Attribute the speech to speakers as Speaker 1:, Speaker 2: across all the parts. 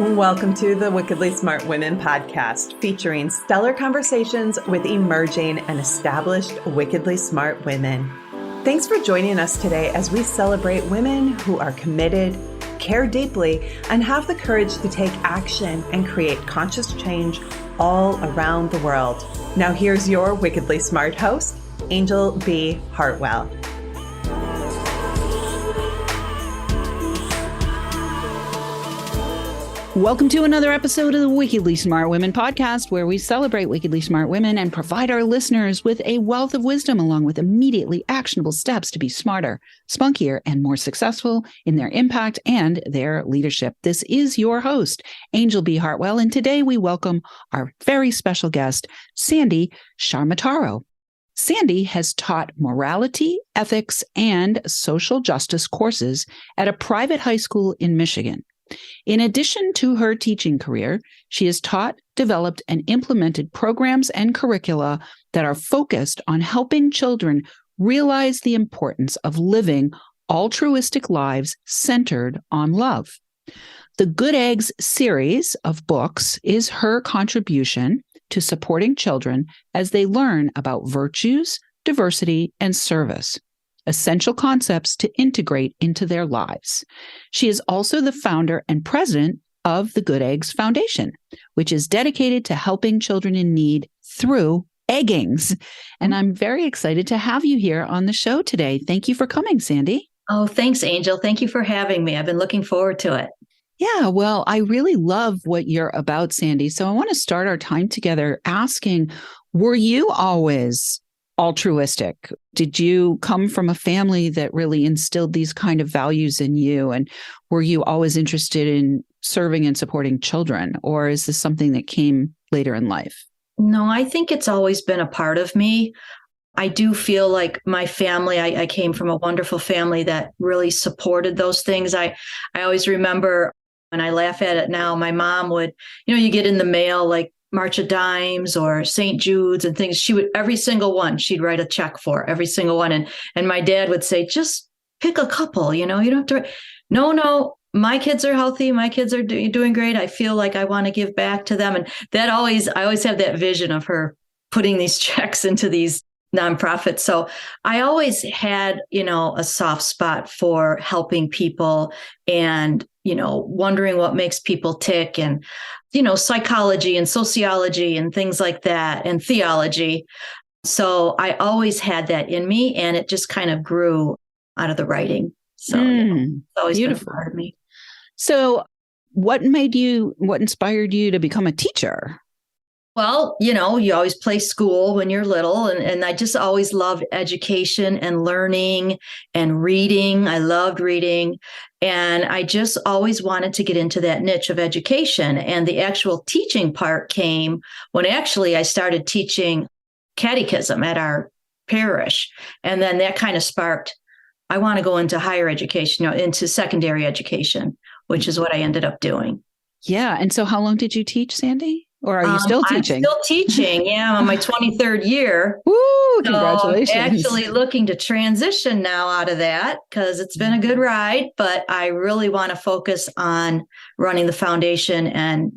Speaker 1: Welcome to the Wickedly Smart Women podcast, featuring stellar conversations with emerging and established wickedly smart women. Thanks for joining us today as we celebrate women who are committed, care deeply, and have the courage to take action and create conscious change all around the world. Now here's your wickedly smart host, Angel B. Hartwell.
Speaker 2: Welcome to another episode of the Wickedly Smart Women podcast, where we celebrate wickedly smart women and provide our listeners with a wealth of wisdom along with immediately actionable steps to be smarter, spunkier, and more successful in their impact and their leadership. This is your host, Angel B. Hartwell, and today we welcome our very special guest, Sandra Ciaramitaro. Sandy has taught morality, ethics, and social justice courses at a private high school in Michigan. In addition to her teaching career, she has taught, developed, and implemented programs and curricula that are focused on helping children realize the importance of living altruistic lives centered on love. The Good Eggs series of books is her contribution to supporting children as they learn about virtues, diversity, and service, essential concepts to integrate into their lives. She is also the founder and president of the Good Eggs Foundation, which is dedicated to helping children in need through eggings. And I'm very excited to have you here on the show today. Thank you for coming, Sandy.
Speaker 3: Oh, thanks, Angel. Thank you for having me. I've been looking forward to it.
Speaker 2: Yeah, well, I really love what you're about, Sandy. So I want to start our time together asking, were you always altruistic? Did you come from a family that really instilled these kind of values in you? And were you always interested in serving and supporting children? Or is this something that came later in life?
Speaker 3: No, I think it's always been a part of me. I do feel like my family, I came from a wonderful family that really supported those things. I always remember, and I laugh at it now, my mom would, you get in the mail like March of Dimes or St. Jude's and things. She would, every single one, she'd write a check for every single one. And my dad would say, just pick a couple, you don't have to. No, my kids are healthy. My kids are doing great. I feel like I want to give back to them. And I always have that vision of her putting these checks into these nonprofits. So I always had, a soft spot for helping people and, wondering what makes people tick and, psychology and sociology and things like that and theology. So I always had that in me, and it just kind of grew out of the writing. So it's always
Speaker 2: beautiful.
Speaker 3: been part of me.
Speaker 2: So what inspired you to become a teacher?
Speaker 3: Well, you always play school when you're little, and I just always loved education and learning and reading. I loved reading, and I just always wanted to get into that niche of education. And the actual teaching part came when actually I started teaching catechism at our parish. And then that kind of sparked, I want to go into higher education, into secondary education, which is what I ended up doing.
Speaker 2: Yeah. And so how long did you teach, Sandy? Or are you still teaching?
Speaker 3: I'm still teaching. Yeah, I'm on my 23rd year.
Speaker 2: Woo, congratulations.
Speaker 3: So I'm actually looking to transition now out of that because it's been a good ride, but I really want to focus on running the foundation and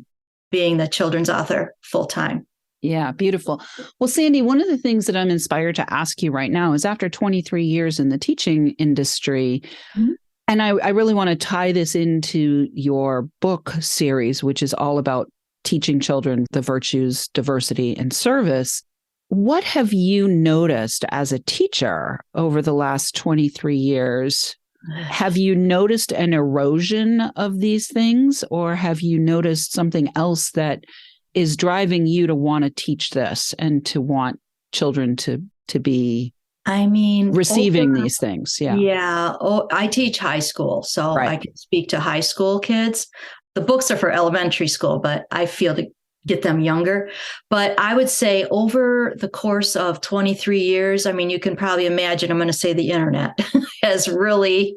Speaker 3: being the children's author full time.
Speaker 2: Yeah, beautiful. Well, Sandy, one of the things that I'm inspired to ask you right now is after 23 years in the teaching industry, and I really want to tie this into your book series, which is all about teaching children the virtues, diversity, and service. What have you noticed as a teacher over the last 23 years? Have you noticed an erosion of these things, or have you noticed something else that is driving you to want to teach this and to want children to be receiving these things?
Speaker 3: Yeah. I teach high school, so right. I can speak to high school kids. The books are for elementary school, but I feel to get them younger. But I would say over the course of 23 years, you can probably imagine, I'm going to say the internet has really,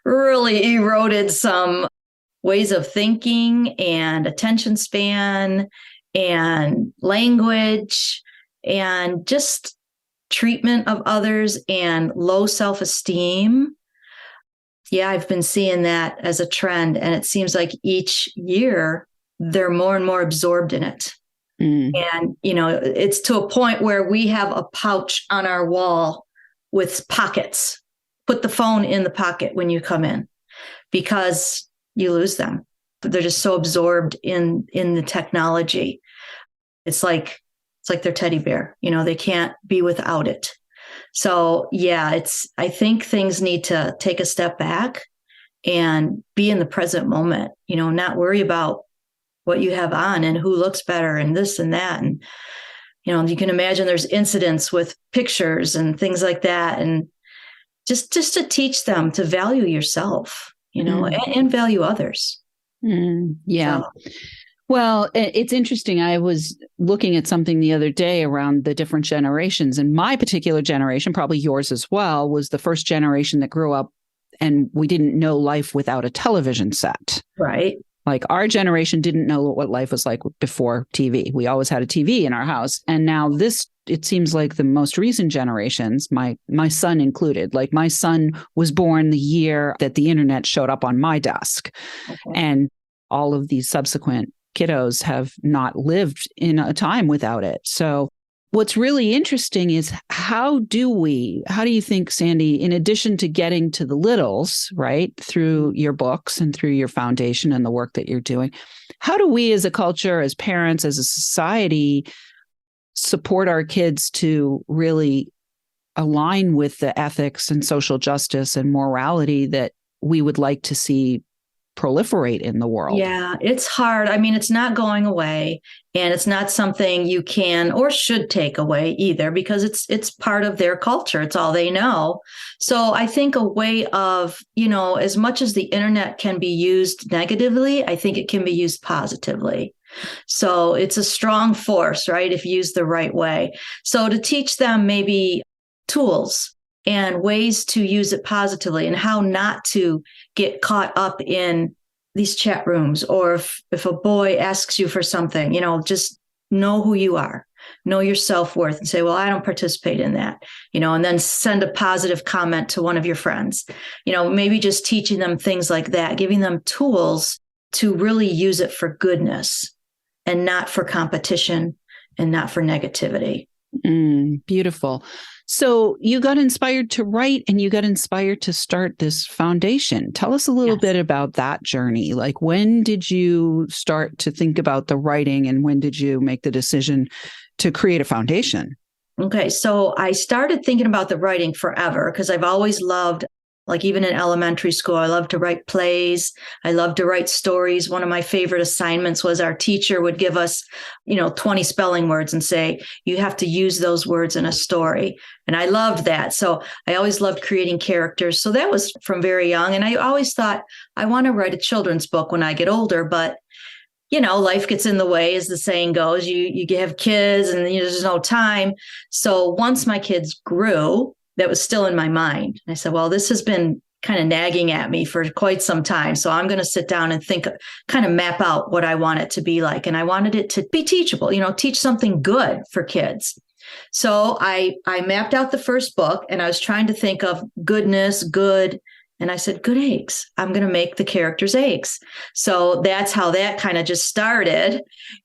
Speaker 3: really eroded some ways of thinking and attention span and language and just treatment of others and low self-esteem. Yeah, I've been seeing that as a trend. And it seems like each year they're more and more absorbed in it. And, it's to a point where we have a pouch on our wall with pockets. Put the phone in the pocket when you come in because you lose them. They're just so absorbed in the technology. It's like their teddy bear, they can't be without it. So yeah, I think things need to take a step back and be in the present moment, not worry about what you have on and who looks better and this and that. And, you can imagine there's incidents with pictures and things like that. And just to teach them to value yourself, and value others.
Speaker 2: Yeah. So. Well, it's interesting. I was looking at something the other day around the different generations, and my particular generation, probably yours as well, was the first generation that grew up and we didn't know life without a television set.
Speaker 3: Right.
Speaker 2: Like our generation didn't know what life was like before TV. We always had a TV in our house. And now it seems like the most recent generations, my son included, like my son was born the year that the internet showed up on my desk. Okay. And all of these subsequent kiddos have not lived in a time without it. So what's really interesting is how do you think, Sandy, in addition to getting to the littles, right, through your books and through your foundation and the work that you're doing, how do we as a culture, as parents, as a society, support our kids to really align with the ethics and social justice and morality that we would like to see proliferate in the world?
Speaker 3: Yeah, it's hard. I mean, it's not going away, and it's not something you can or should take away either, because it's part of their culture. It's all they know. So I think a way of, as much as the internet can be used negatively, I think it can be used positively. So it's a strong force, right? If used the right way. So to teach them maybe tools and ways to use it positively and how not to get caught up in these chat rooms, or if a boy asks you for something, just know who you are, know your self-worth, and say, well, I don't participate in that, and then send a positive comment to one of your friends, maybe just teaching them things like that, giving them tools to really use it for goodness and not for competition and not for negativity.
Speaker 2: Beautiful. So you got inspired to write and you got inspired to start this foundation. Tell us a little bit about that journey. Like, when did you start to think about the writing and when did you make the decision to create a foundation?
Speaker 3: Okay. So I started thinking about the writing forever because I've always loved, like even in elementary school, I loved to write plays. I loved to write stories. One of my favorite assignments was our teacher would give us, 20 spelling words and say, you have to use those words in a story. And I loved that. So I always loved creating characters. So that was from very young. And I always thought, I want to write a children's book when I get older, but life gets in the way, as the saying goes. You have kids and there's no time. So once my kids grew, that was still in my mind. And I said, well, this has been kind of nagging at me for quite some time. So I'm going to sit down and think, kind of map out what I want it to be like. And I wanted it to be teachable, teach something good for kids. So I mapped out the first book and I was trying to think of goodness, good. And I said, good eggs. I'm going to make the characters eggs. So that's how that kind of just started.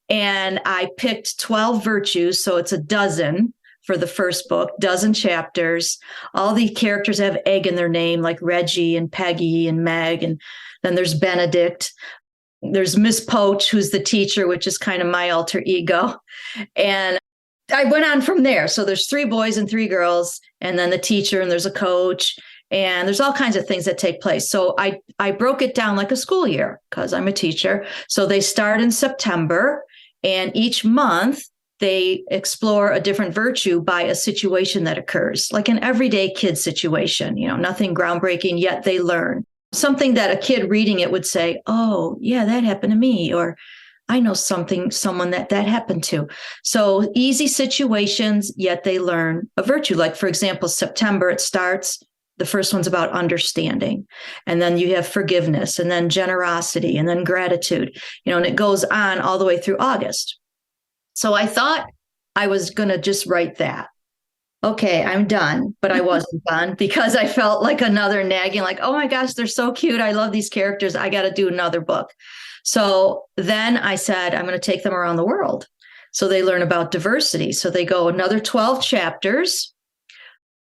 Speaker 3: And I picked 12 virtues. So it's a dozen for the first book, dozen chapters. All the characters have egg in their name, like Reggie and Peggy and Meg. And then there's Benedict. There's Miss Poach, who's the teacher, which is kind of my alter ego. And I went on from there. So there's 3 boys and 3 girls, and then the teacher, and there's a coach, and there's all kinds of things that take place. So I broke it down like a school year because I'm a teacher. So they start in September, and each month they explore a different virtue by a situation that occurs, like an everyday kid situation, nothing groundbreaking, yet they learn something that a kid reading it would say, oh, yeah, that happened to me. Or I know someone that happened to. So easy situations, yet they learn a virtue. Like, for example, September, it starts. The first one's about understanding. And then you have forgiveness, and then generosity, and then gratitude, and it goes on all the way through August. So I thought I was going to just write that. Okay, I'm done. But I wasn't done because I felt like another nagging, like, oh my gosh, they're so cute. I love these characters. I got to do another book. So then I said, I'm going to take them around the world. So they learn about diversity. So they go another 12 chapters,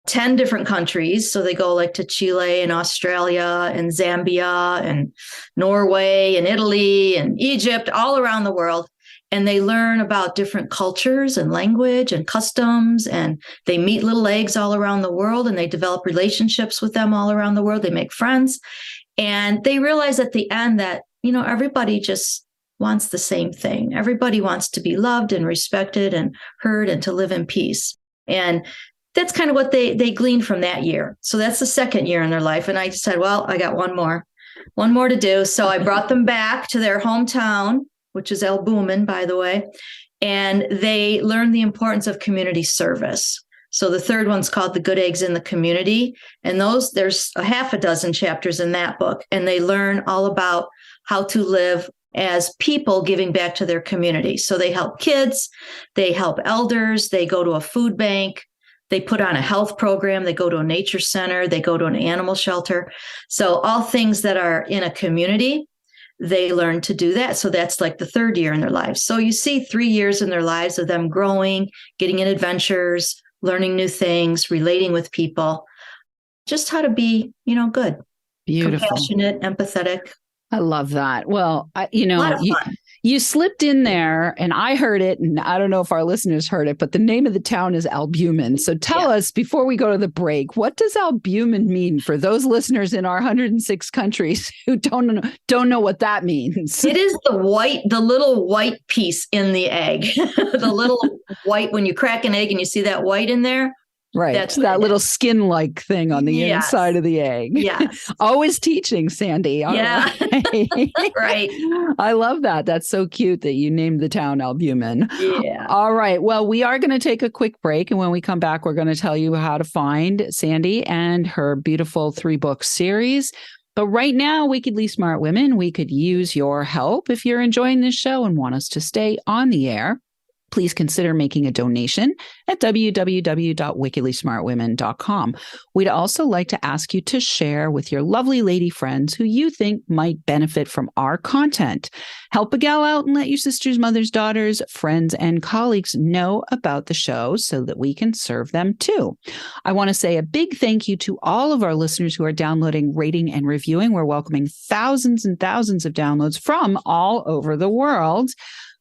Speaker 3: 10 different countries. So they go like to Chile and Australia and Zambia and Norway and Italy and Egypt, all around the world. And they learn about different cultures and language and customs. And they meet little eggs all around the world, and they develop relationships with them all around the world. They make friends. And they realize at the end that, everybody just wants the same thing. Everybody wants to be loved and respected and heard and to live in peace. And that's kind of what they gleaned from that year. So that's the second year in their life. And I said, well, I got one more to do. So I brought them back to their hometown, which is albumin, by the way, and they learned the importance of community service. So the third one's called The Good Eggs in the Community. And there's a half a dozen chapters in that book. And they learn all about how to live as people giving back to their community. So they help kids, they help elders, they go to a food bank, they put on a health program, they go to a nature center, they go to an animal shelter. So all things that are in a community, they learn to do that. So that's like the third year in their lives. So you see 3 years in their lives of them growing, getting in adventures, learning new things, relating with people, just how to be, good,
Speaker 2: Beautiful,
Speaker 3: compassionate, empathetic.
Speaker 2: I love that. Well,
Speaker 3: Fun.
Speaker 2: you slipped in there and I heard it, and I don't know if our listeners heard it, but the name of the town is albumin. So tell us, before we go to the break, what does albumin mean for those listeners in our 106 countries who don't know what that means?
Speaker 3: It is the little white piece in the egg, the little white, when you crack an egg and you see that white in there.
Speaker 2: Right. That's that little skin-like thing on the inside of the egg.
Speaker 3: Yes.
Speaker 2: Always teaching, Sandy. All
Speaker 3: yeah.
Speaker 2: Right.
Speaker 3: Right.
Speaker 2: I love that. That's so cute that you named the town Albumin.
Speaker 3: Yeah.
Speaker 2: All right. Well, we are going to take a quick break. And when we come back, we're going to tell you how to find Sandy and her beautiful 3-book series. But right now, Wickedly Smart Women, we could use your help. If you're enjoying this show and want us to stay on the air, please consider making a donation at www.wickedlysmartwomen.com. We'd also like to ask you to share with your lovely lady friends who you think might benefit from our content. Help a gal out and let your sisters, mothers, daughters, friends, and colleagues know about the show so that we can serve them too. I want to say a big thank you to all of our listeners who are downloading, rating, and reviewing. We're welcoming thousands and thousands of downloads from all over the world.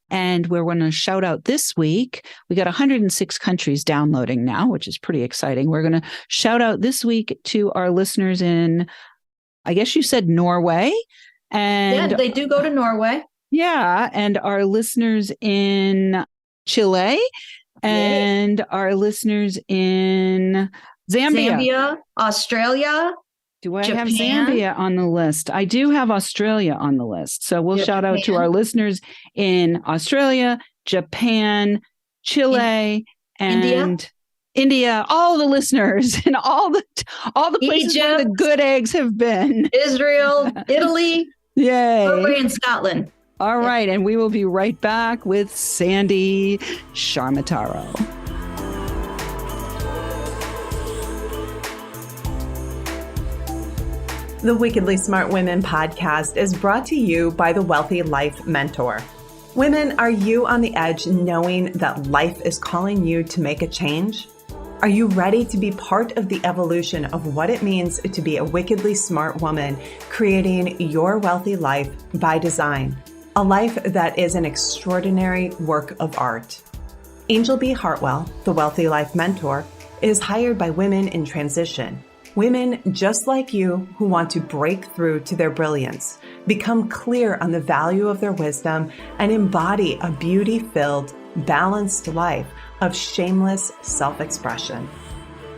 Speaker 2: And we're going to shout out this week. We got 106 countries downloading now, which is pretty exciting. We're going to shout out this week to our listeners in, I guess you said Norway. And
Speaker 3: yeah, they do go to Norway.
Speaker 2: Yeah. And our listeners in Chile and our listeners in
Speaker 3: Zambia, Australia.
Speaker 2: Do I
Speaker 3: Japan.
Speaker 2: have Zambia on the list? I do have Australia on the list. So we'll shout out to our listeners in Australia, Japan, Chile, and India, all the listeners and all the places where the good eggs have been.
Speaker 3: Israel, Italy, Norway, and Scotland.
Speaker 2: All right. And we will be right back with Sandy Ciaramitaro.
Speaker 1: The Wickedly Smart Women podcast is brought to you by the Wealthy Life Mentor. Women, are you on the edge knowing that life is calling you to make a change? Are you ready to be part of the evolution of what it means to be a wickedly smart woman, creating your wealthy life by design? A life that is an extraordinary work of art. Angel B. Hartwell, the Wealthy Life Mentor, is hired by women in transition. Women just like you who want to break through to their brilliance, become clear on the value of their wisdom, and embody a beauty-filled, balanced life of shameless self-expression.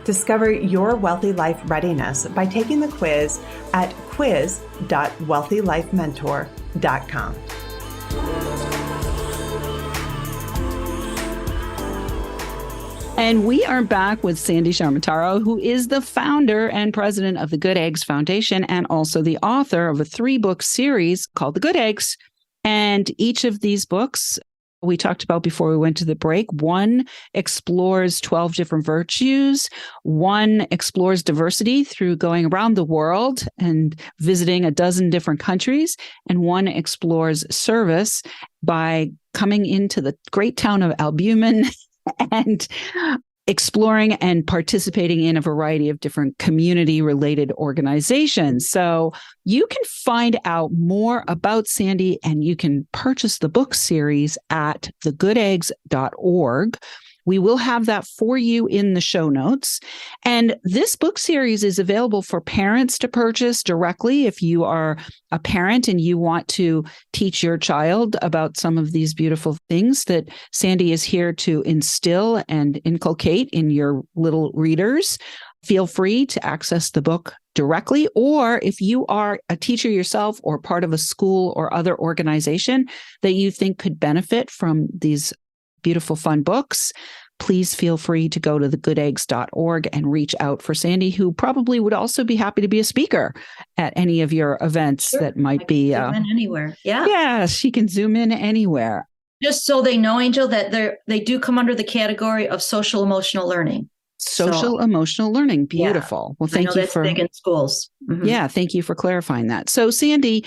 Speaker 1: Discover your wealthy life readiness by taking the quiz at quiz.wealthylifementor.com.
Speaker 2: And we are back with Sandy Ciaramitaro, who is the founder and president of the Good Eggs Foundation and also the author of a 3-book series called The Good Eggs. And each of these books we talked about before we went to the break. One explores 12 different virtues. One explores diversity through going around the world and visiting a dozen different countries. And one explores service by coming into the great town of Albumin and exploring and participating in a variety of different community-related organizations. So you can find out more about Sandy and you can purchase the book series at thegoodeggs.org. We will have that for you in the show notes. And this book series is available for parents to purchase directly if you are a parent and you want to teach your child about some of these beautiful things that Sandy is here to instill and inculcate in your little readers. Feel free to access the book directly, or if you are a teacher yourself or part of a school or other organization that you think could benefit from these beautiful, fun books, please feel free to go to thegoodeggs.org and reach out for Sandy, who probably would also be happy to be a speaker at any of your events. Sure. That might be
Speaker 3: zoom in anywhere. Yeah.
Speaker 2: Yeah, she can zoom in anywhere.
Speaker 3: Just so they know, Angel, that they do come under the category of social emotional learning.
Speaker 2: Social emotional learning. Beautiful. Yeah. Well, thank you for
Speaker 3: big in schools. Mm-hmm.
Speaker 2: Yeah, thank you for clarifying that. So, Sandy,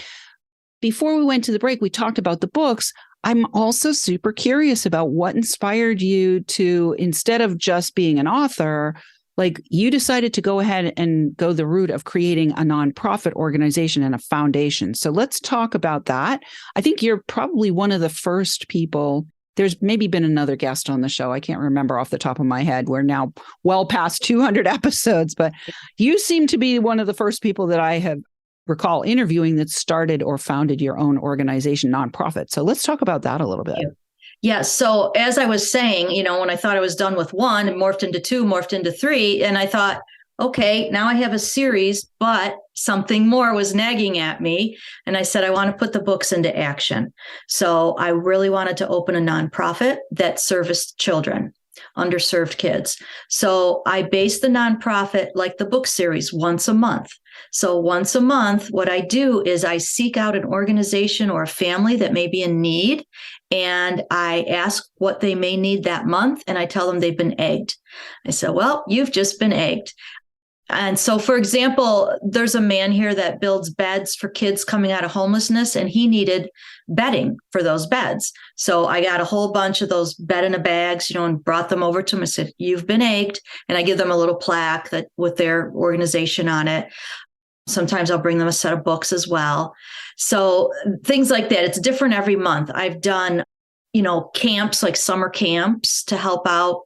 Speaker 2: before we went to the break, we talked about the books. I'm also super curious about what inspired you to, instead of just being an author, like you decided to go ahead and go the route of creating a nonprofit organization and a foundation. So let's talk about that. I think you're probably one of the first people. There's maybe been another guest on the show. I can't remember off the top of my head. We're now well past 200 episodes, but you seem to be one of the first people that I have recall interviewing that started or founded your own organization, nonprofit. So let's talk about that a little bit.
Speaker 3: Yeah. So as I was saying, when I thought I was done with one, it morphed into two, morphed into three. And I thought, okay, now I have a series, but something more was nagging at me. And I said, I want to put the books into action. So I really wanted to open a nonprofit that serviced children, underserved kids. So I based the nonprofit like the book series once a month. So once a month, what I do is I seek out an organization or a family that may be in need, and I ask what they may need that month, and I tell them they've been egged. I said, well, you've just been egged. And so, for example, there's a man here that builds beds for kids coming out of homelessness, and he needed bedding for those beds. So I got a whole bunch of those bed-in-a-bags, and brought them over to him. I said, you've been egged. And I give them a little plaque that with their organization on it. Sometimes I'll bring them a set of books as well. So things like that. It's different every month. I've done, camps, like summer camps, to help out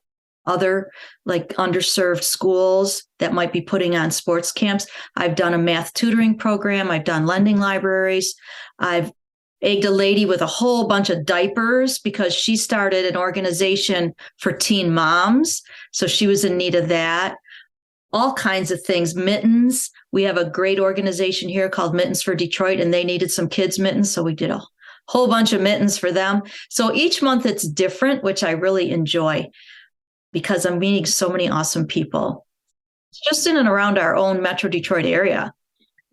Speaker 3: other like underserved schools that might be putting on sports camps. I've done a math tutoring program. I've done lending libraries. I've egged a lady with a whole bunch of diapers because she started an organization for teen moms. So she was in need of that. All kinds of things. Mittens. We have a great organization here called Mittens for Detroit, and they needed some kids' mittens. So we did a whole bunch of mittens for them. So each month it's different, which I really enjoy because I'm meeting so many awesome people just in and around our own Metro Detroit area.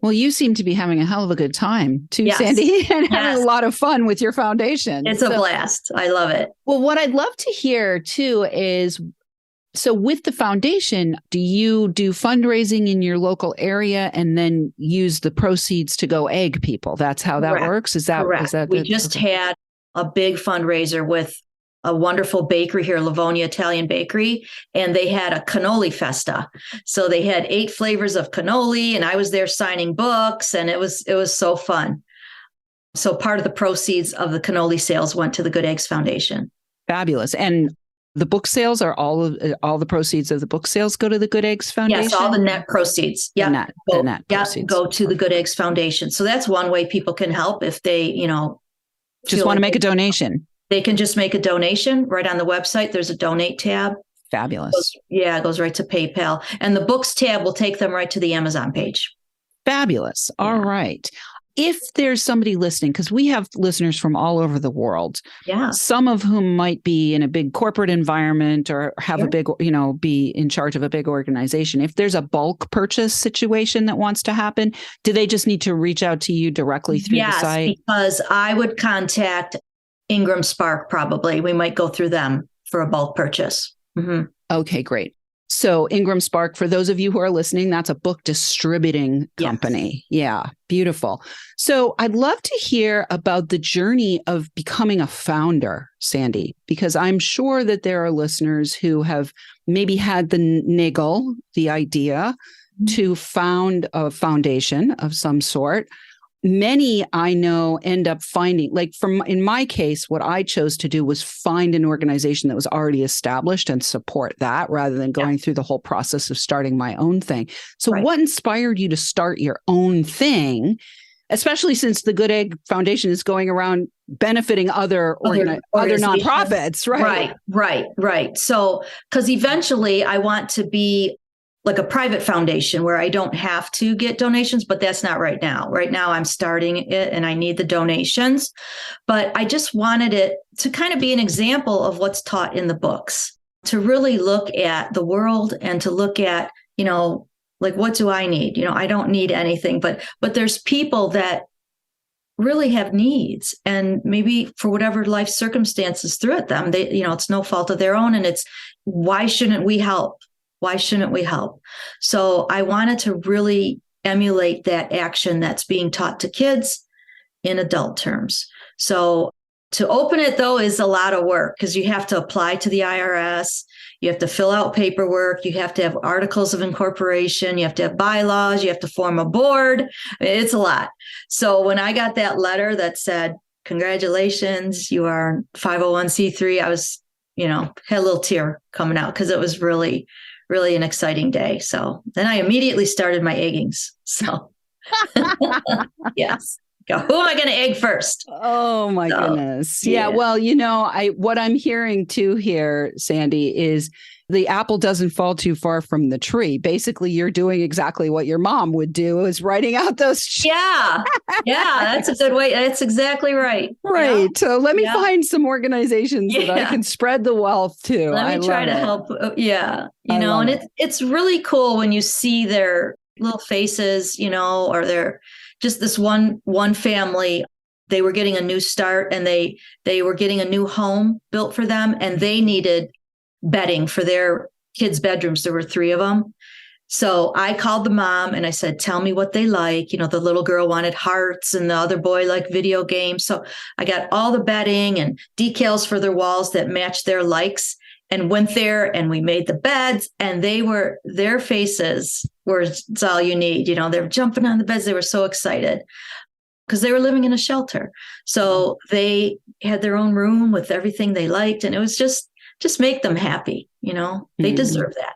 Speaker 2: Well, you seem to be having a hell of a good time too, yes. Sandy, and having a lot of fun with your foundation.
Speaker 3: It's a blast. I love it.
Speaker 2: Well, what I'd love to hear too is, so with the foundation, do you do fundraising in your local area and then use the proceeds to go egg people? That's how that works? Is that
Speaker 3: correct?
Speaker 2: Is that
Speaker 3: we just had a big fundraiser with a wonderful bakery here, Livonia Italian Bakery, and they had a cannoli festa. So they had 8 flavors of cannoli, and I was there signing books, and it was so fun. So part of the proceeds of the cannoli sales went to the Good Eggs Foundation.
Speaker 2: Fabulous. And the book sales are all the proceeds of the book sales go to the Good Eggs Foundation?
Speaker 3: Yes, all the net proceeds. Yeah,
Speaker 2: the net proceeds.
Speaker 3: Go to the Good Eggs Foundation. So that's one way people can help if they,
Speaker 2: just want to make a donation.
Speaker 3: They can just make a donation right on the website. There's a donate tab.
Speaker 2: Fabulous.
Speaker 3: It goes right to PayPal. And the books tab will take them right to the Amazon page.
Speaker 2: Fabulous. All right. If there's somebody listening, because we have listeners from all over the world, some of whom might be in a big corporate environment or have a big, be in charge of a big organization. If there's a bulk purchase situation that wants to happen, do they just need to reach out to you directly through the site?
Speaker 3: Yes, because I would contact Ingram Spark, probably. We might go through them for a bulk purchase. Mm-hmm.
Speaker 2: Okay, great. So Ingram Spark, for those of you who are listening, that's a book distributing company. Yes. Yeah, beautiful. So I'd love to hear about the journey of becoming a founder, Sandy, because I'm sure that there are listeners who have maybe had the niggle, the idea to found a foundation of some sort. Many I know end up finding, like in my case, what I chose to do was find an organization that was already established and support that rather than going through the whole process of starting my own thing. So what inspired you to start your own thing, especially since the Good Egg Foundation is going around benefiting other nonprofits, right?
Speaker 3: Right. So, because eventually I want to be like a private foundation where I don't have to get donations, but that's not right now. Right now I'm starting it and I need the donations, but I just wanted it to kind of be an example of what's taught in the books, to really look at the world and to look at, like, what do I need? I don't need anything, but there's people that really have needs, and maybe for whatever life circumstances threw at them, they, it's no fault of their own. And it's, why shouldn't we help? Why shouldn't we help? So I wanted to really emulate that action that's being taught to kids in adult terms. So to open it, though, is a lot of work because you have to apply to the IRS. You have to fill out paperwork. You have to have articles of incorporation. You have to have bylaws. You have to form a board. It's a lot. So when I got that letter that said, congratulations, you are 501c3, I was, had a little tear coming out because it was really an exciting day. So then I immediately started my eggings. So yes. Who am I going to egg first?
Speaker 2: Oh my goodness. Yeah. Well, what I'm hearing too here, Sandy, is the apple doesn't fall too far from the tree. Basically, you're doing exactly what your mom would do, is writing out those.
Speaker 3: Yeah. That's a good way. That's exactly right.
Speaker 2: Right. Yeah. So let me find some organizations that I can spread the wealth to.
Speaker 3: Let me try to help. Yeah. And it's really cool when you see their little faces, or they're just this one family. They were getting a new start and they were getting a new home built for them, and they needed bedding for their kids' bedrooms. There were 3 of them. So I called the mom and I said, tell me what they like. The little girl wanted hearts and the other boy liked video games. So I got all the bedding and decals for their walls that matched their likes, and went there and we made the beds, and their faces were, it's all you need. They were jumping on the beds. They were so excited because they were living in a shelter. So they had their own room with everything they liked. And it was just make them happy. They deserve that.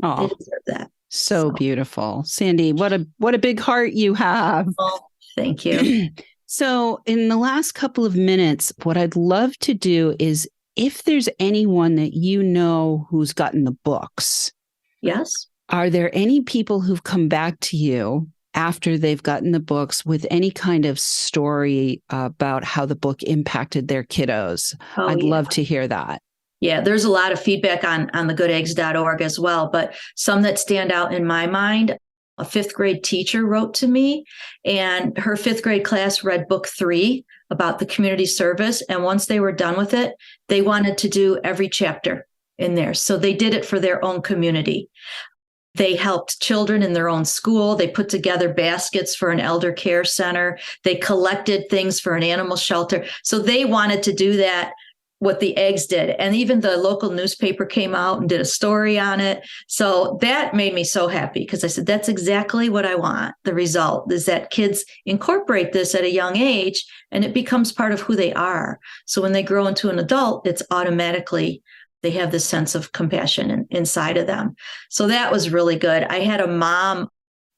Speaker 2: Oh,
Speaker 3: they deserve that.
Speaker 2: So beautiful. Sandy, what a big heart you have.
Speaker 3: Oh, thank you.
Speaker 2: So in the last couple of minutes, what I'd love to do is, if there's anyone that who's gotten the books.
Speaker 3: Yes.
Speaker 2: Are there any people who've come back to you after they've gotten the books with any kind of story about how the book impacted their kiddos? I'd love to hear that.
Speaker 3: Yeah, there's a lot of feedback on thegoodeggs.org as well, but some that stand out in my mind. A 5th grade teacher wrote to me, and her 5th grade class read book 3 about the community service. And once they were done with it, they wanted to do every chapter in there. So they did it for their own community. They helped children in their own school. They put together baskets for an elder care center. They collected things for an animal shelter. So they wanted to do that, what the eggs did. And even the local newspaper came out and did a story on it. So that made me so happy, because I said, that's exactly what I want. The result is that kids incorporate this at a young age and it becomes part of who they are. So when they grow into an adult, it's automatically, they have this sense of compassion inside of them. So that was really good. I had a mom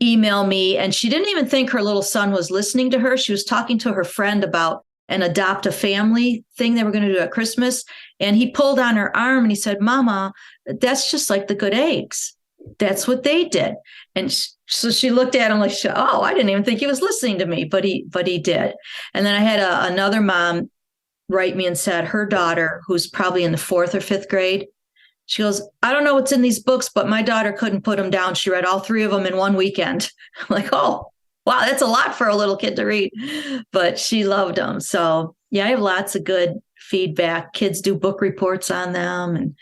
Speaker 3: email me, and she didn't even think her little son was listening to her. She was talking to her friend about an adopt a family thing they were going to do at Christmas. And he pulled on her arm and he said, Mama, that's just like the Good Eggs. That's what they did. And so she looked at him like, oh, I didn't even think he was listening to me, but he did. And then I had another mom write me and said her daughter, who's probably in the 4th or 5th grade, she goes, I don't know what's in these books, but my daughter couldn't put them down. She read all 3 of them in one weekend. I'm like, oh, wow, that's a lot for a little kid to read, but she loved them. So yeah, I have lots of good feedback. Kids do book reports on them. And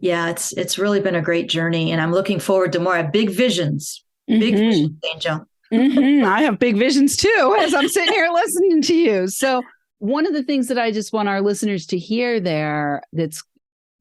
Speaker 3: yeah, it's really been a great journey. And I'm looking forward to more. I have big visions. Big visions, Angel.
Speaker 2: I have big visions too, as I'm sitting here listening to you. So one of the things that I just want our listeners to hear there that's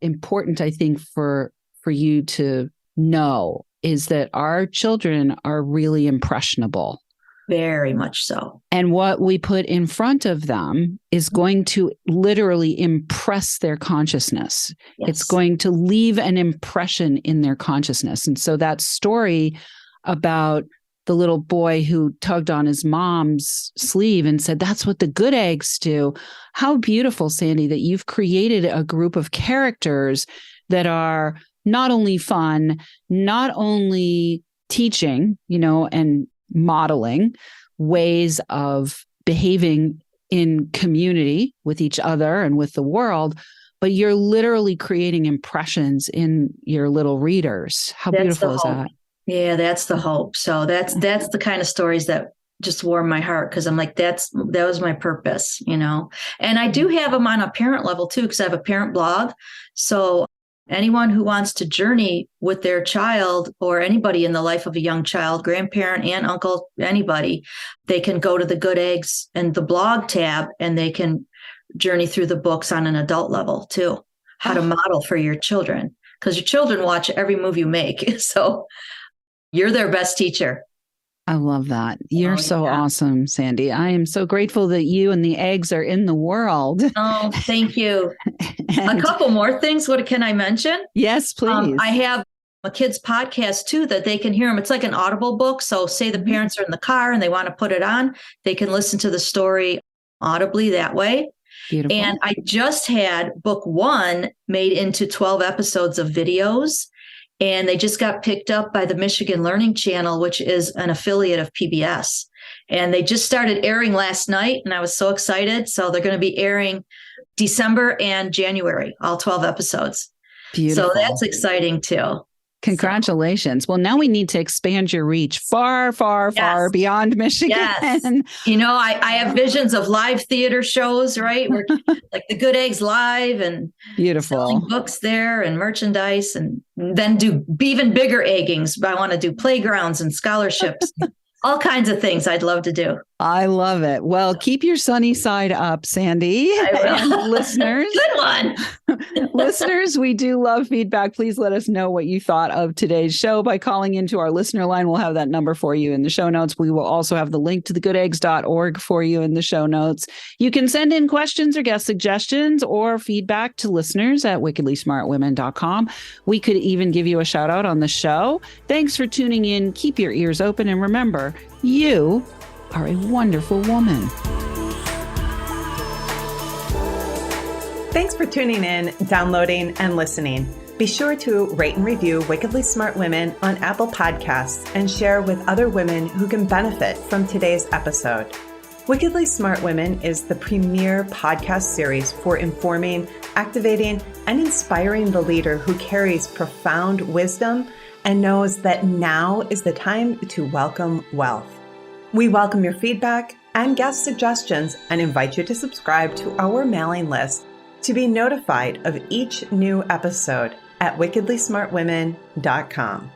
Speaker 2: important, I think, for you to know is that our children are really impressionable.
Speaker 3: Very much so.
Speaker 2: And what we put in front of them is going to literally impress their consciousness.
Speaker 3: Yes.
Speaker 2: It's going to leave an impression in their consciousness. And so that story about the little boy who tugged on his mom's sleeve and said, that's what the good eggs do. How beautiful, Sandy, that you've created a group of characters that are not only fun, not only teaching, and modeling ways of behaving in community with each other and with the world, but you're literally creating impressions in your little readers. How beautiful is that?
Speaker 3: Yeah, that's the hope. So that's the kind of stories that just warm my heart, because I'm like, that was my purpose, And I do have them on a parent level too, because I have a parent blog. So anyone who wants to journey with their child or anybody in the life of a young child, grandparent, aunt, uncle, anybody, they can go to the Good Eggs and the blog tab, and they can journey through the books on an adult level too, how to model for your children, because your children watch every move you make. So you're their best teacher.
Speaker 2: I love that. You're so awesome, Sandy. I am so grateful that you and the eggs are in the world.
Speaker 3: Oh, thank you. A couple more things. What can I mention?
Speaker 2: Yes, please.
Speaker 3: I have a kids podcast too, that they can hear them. It's like an Audible book. So say the parents are in the car and they want to put it on, they can listen to the story audibly that way.
Speaker 2: Beautiful.
Speaker 3: And I just had book 1 made into 12 episodes of videos. And they just got picked up by the Michigan Learning Channel, which is an affiliate of PBS. And they just started airing last night, and I was so excited. So they're going to be airing December and January, all 12 episodes.
Speaker 2: Beautiful.
Speaker 3: So that's exciting too.
Speaker 2: Congratulations. So, well, now we need to expand your reach far, far, far beyond Michigan.
Speaker 3: Yes. I have visions of live theater shows, right? We're like the Good Eggs Live, and
Speaker 2: beautiful
Speaker 3: selling books there and merchandise, and then do even bigger eggings. I want to do playgrounds and scholarships, all kinds of things I'd love to do.
Speaker 2: I love it. Well, keep your sunny side up, Sandy. And listeners.
Speaker 3: Good one.
Speaker 2: Listeners, we do love feedback. Please let us know what you thought of today's show by calling into our listener line. We'll have that number for you in the show notes. We will also have the link to thegooteggs.org for you in the show notes. You can send in questions or guest suggestions or feedback to listeners at wickedlysmartwomen.com. We could even give you a shout out on the show. Thanks for tuning in. Keep your ears open, and remember, you are a wonderful woman.
Speaker 1: Thanks for tuning in, downloading, and listening. Be sure to rate and review Wickedly Smart Women on Apple Podcasts and share with other women who can benefit from today's episode. Wickedly Smart Women is the premier podcast series for informing, activating, and inspiring the leader who carries profound wisdom and knows that now is the time to welcome wealth. We welcome your feedback and guest suggestions and invite you to subscribe to our mailing list to be notified of each new episode at wickedlysmartwomen.com.